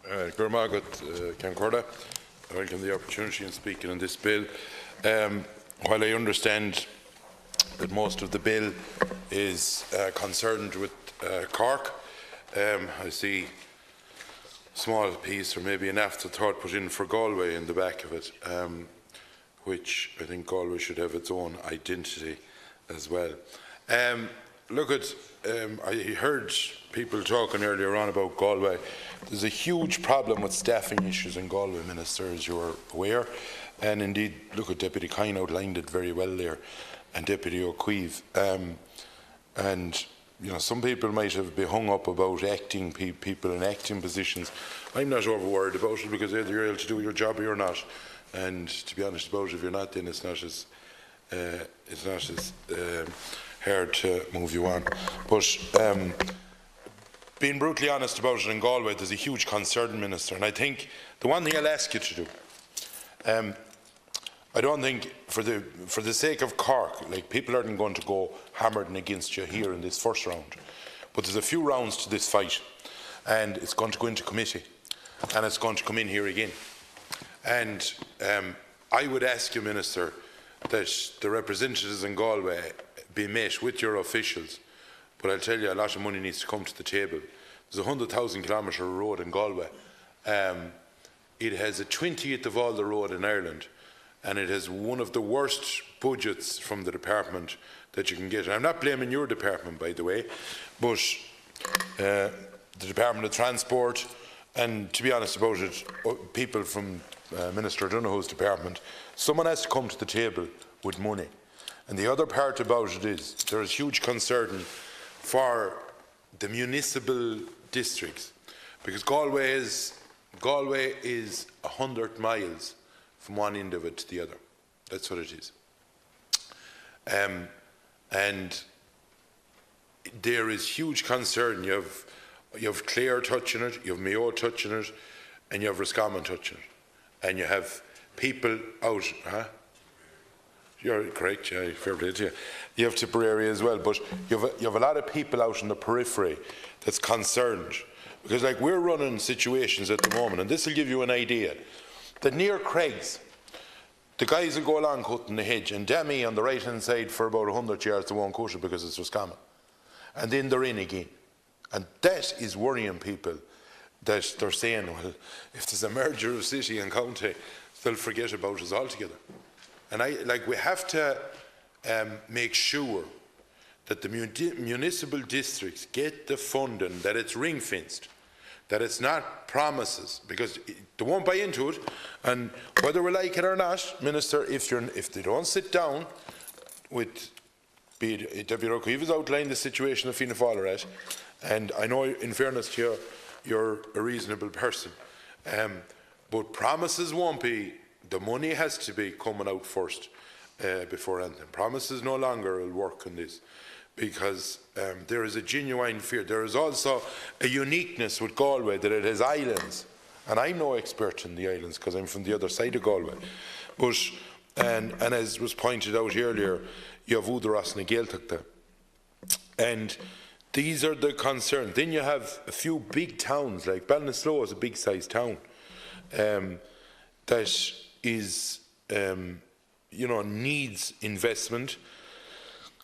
Gurmagat Concorda. I welcome the opportunity in speaking on this bill. While I understand that most of the bill is concerned with Cork, I see a small piece or maybe an afterthought put in for Galway in the back of it, which I think Galway should have its own identity as well. I heard people talking earlier on about Galway. There's a huge problem with staffing issues in Galway, Minister, as you're aware. And indeed, Deputy Kine outlined it very well there, and Deputy O'Keefe. And some people might have been hung up about acting people in acting positions. I'm not over worried about it, because either you're able to do your job or you're not. And to be honest about it, if you're not, then it's not as hard to move you on. But being brutally honest about it in Galway, there's a huge concern, Minister, and I think the one thing I'll ask you to do, I don't think, for the sake of Cork, people aren't going to go hammering against you here in this first round, but there's a few rounds to this fight, and it's going to go into committee, and it's going to come in here again. And I would ask you, Minister, that the representatives in Galway be met with your officials, but I'll tell you, a lot of money needs to come to the table. There's a 100,000 kilometre road in Galway. It has a 20th of all the road in Ireland, and it has one of the worst budgets from the department that you can get. And I'm not blaming your department, by the way, but the Department of Transport, and to be honest about it, people from Minister Donoghue's department, someone has to come to the table with money. And the other part about it is there is huge concern for the municipal districts, because Galway is 100 miles from one end of it to the other. That's what it is. And there is huge concern. You have Clare touching it, you have Mayo touching it, and you have Roscommon touching it, and you have people out. You're correct, yeah, fair play to you. You have Tipperary as well, but you have a lot of people out in the periphery that's concerned, because we're running situations at the moment, and this will give you an idea, that near Craigs, the guys will go along cutting the hedge, and Dammy on the right hand side for about 100 yards they won't cut it because it's Roscommon, and then they're in again. And that is worrying people, that they're saying, well, if there's a merger of city and county, they'll forget about us altogether. And we have to make sure that the municipal districts get the funding, that it's ring-fenced, that it's not promises, because they won't buy into it. And whether we like it or not, Minister, if they don't sit down with, be it Deputy O'Keefe has outlined the situation of Fianna Fáil are at, and I know, in fairness to you, you're a reasonable person, but promises won't be. The money has to be coming out first before anything. Promises no longer will work on this, because there is a genuine fear. There is also a uniqueness with Galway, that it has islands, and I'm no expert in the islands because I'm from the other side of Galway. But and as was pointed out earlier, you have Údarás na Gaeltachta, and these are the concerns. Then you have a few big towns, like Ballinasloe is a big-sized town that is, needs investment.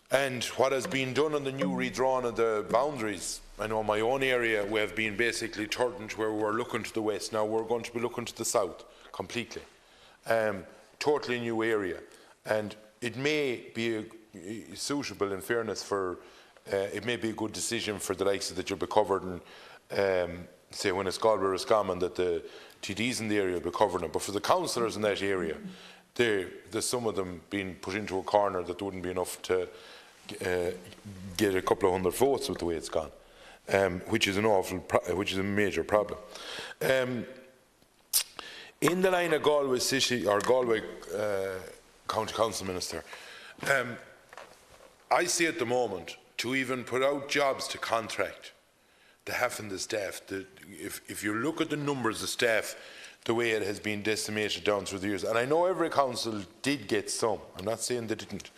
And what has been done on the new redrawn of the boundaries, I know my own area, we have been basically turned where we're looking to the west. Now we're going to be looking to the south completely. Totally new area. And it may be suitable, in fairness, for, it may be a good decision for the likes of that you'll be covered in, say when it's Galway or Roscommon, that the TDs in the area will be covering it. But for the councillors in that area, there's some of them being put into a corner that wouldn't be enough to get a couple of hundred votes with the way it's gone, which is a major problem. In the line of Galway City or Galway County Council, Minister, I see at the moment, to even put out jobs to contract, the half and the staff, if you look at the numbers of staff, the way it has been decimated down through the years, and I know every council did get some, I'm not saying they didn't,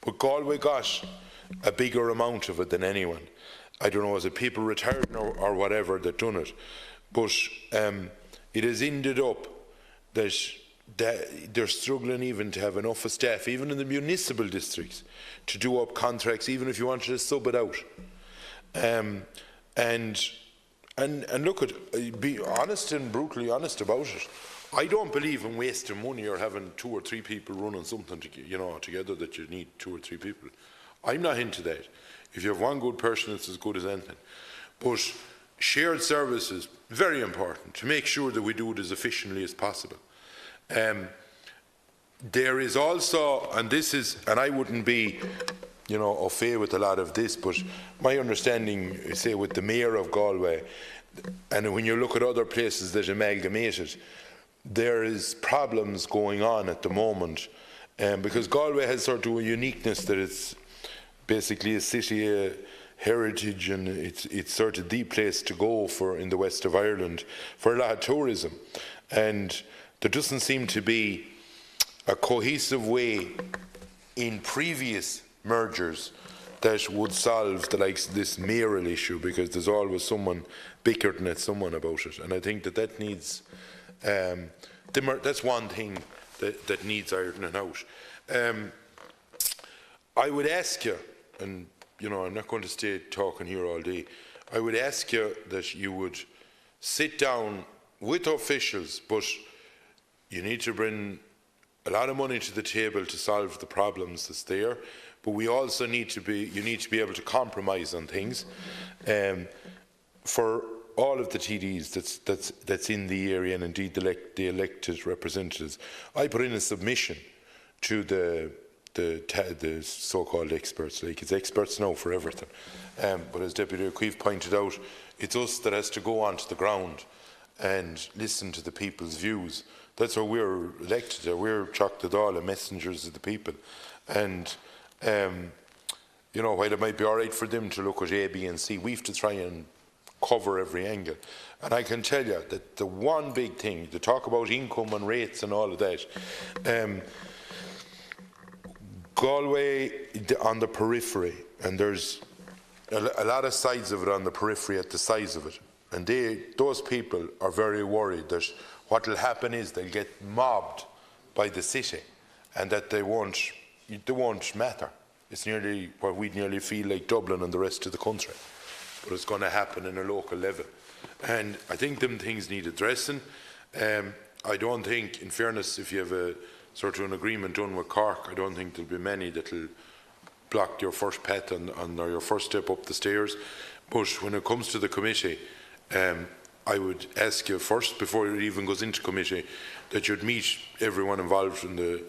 but Galway got a bigger amount of it than anyone. I don't know, was it people retired or whatever that done it, but it has ended up that they're struggling even to have enough of staff, even in the municipal districts, to do up contracts, even if you wanted to sub it out. And look at, be honest and brutally honest about it. I don't believe in wasting money or having 2 or 3 people running something together that you need 2 or 3 people. I'm not into that. If you have one good person, it's as good as anything. But shared services, very important to make sure that we do it as efficiently as possible. There is also, and this is, and I wouldn't be, au fait with a lot of this, but my understanding, say, with the Mayor of Galway, and when you look at other places that amalgamated, there is problems going on at the moment, because Galway has sort of a uniqueness that it's basically a city heritage, and it's sort of the place to go for in the west of Ireland for a lot of tourism, and there doesn't seem to be a cohesive way in previous mergers that would solve the likes of this mayoral issue, because there's always someone bickering at someone about it, and I think that needs that's one thing that needs ironing out. I would ask you, and I'm not going to stay talking here all day, I would ask you that you would sit down with officials, but you need to bring a lot of money to the table to solve the problems that's there, but we also need to be, you need to be able to compromise on things. For all of the TDs that's in the area, and indeed the elected representatives, I put in a submission to the so-called experts. Like, it's experts now for everything, but as Deputy O'Keefe pointed out, it's us that has to go onto the ground and listen to the people's views. That's why we're elected. We're Teachtaí Dála, messengers of the people. And while it might be all right for them to look at A, B, and C, we have to try and cover every angle. And I can tell you that the one big thing, to talk about income and rates and all of that, Galway on the periphery, and there's a lot of sides of it on the periphery at the size of it, and those people are very worried that what will happen is they'll get mobbed by the city, and that they won't matter. It's nearly what we nearly feel like Dublin and the rest of the country, but it's going to happen in a local level, and I think them things need addressing. I don't think, in fairness, if you have a sort of an agreement done with Cork, I don't think there'll be many that'll block your first path or your first step up the stairs. But when it comes to the committee, I would ask you first, before it even goes into committee, that you'd meet everyone involved in the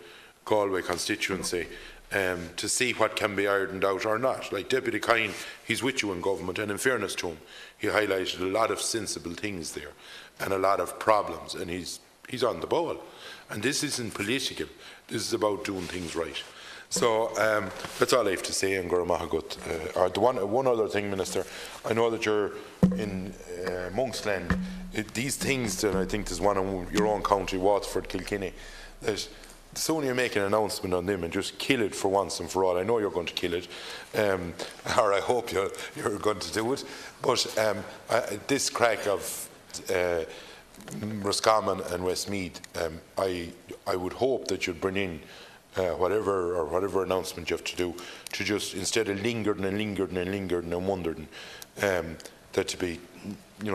Galway constituency to see what can be ironed out or not. Like Deputy Kine, he's with you in government, and in fairness to him, he highlighted a lot of sensible things there and a lot of problems, and he's on the ball. And this isn't political, this is about doing things right. So that's all I have to say, and Goramahagut. One other thing, Minister, I know that you're in Monksland. These things, and I think there's one in your own county, Waterford, Kilkenny, that the sooner you make an announcement on them and just kill it for once and for all. I know you're going to kill it, or I hope you're going to do it, but this crack of Roscommon and Westmeath, I would hope that you'd bring in whatever announcement you have to do, to just, instead of lingering and wondering, that to be,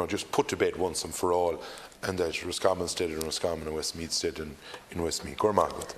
just put to bed once and for all, and that Roscommon stayed in Roscommon and Westmeath stayed in Westmeath. Gormahagat.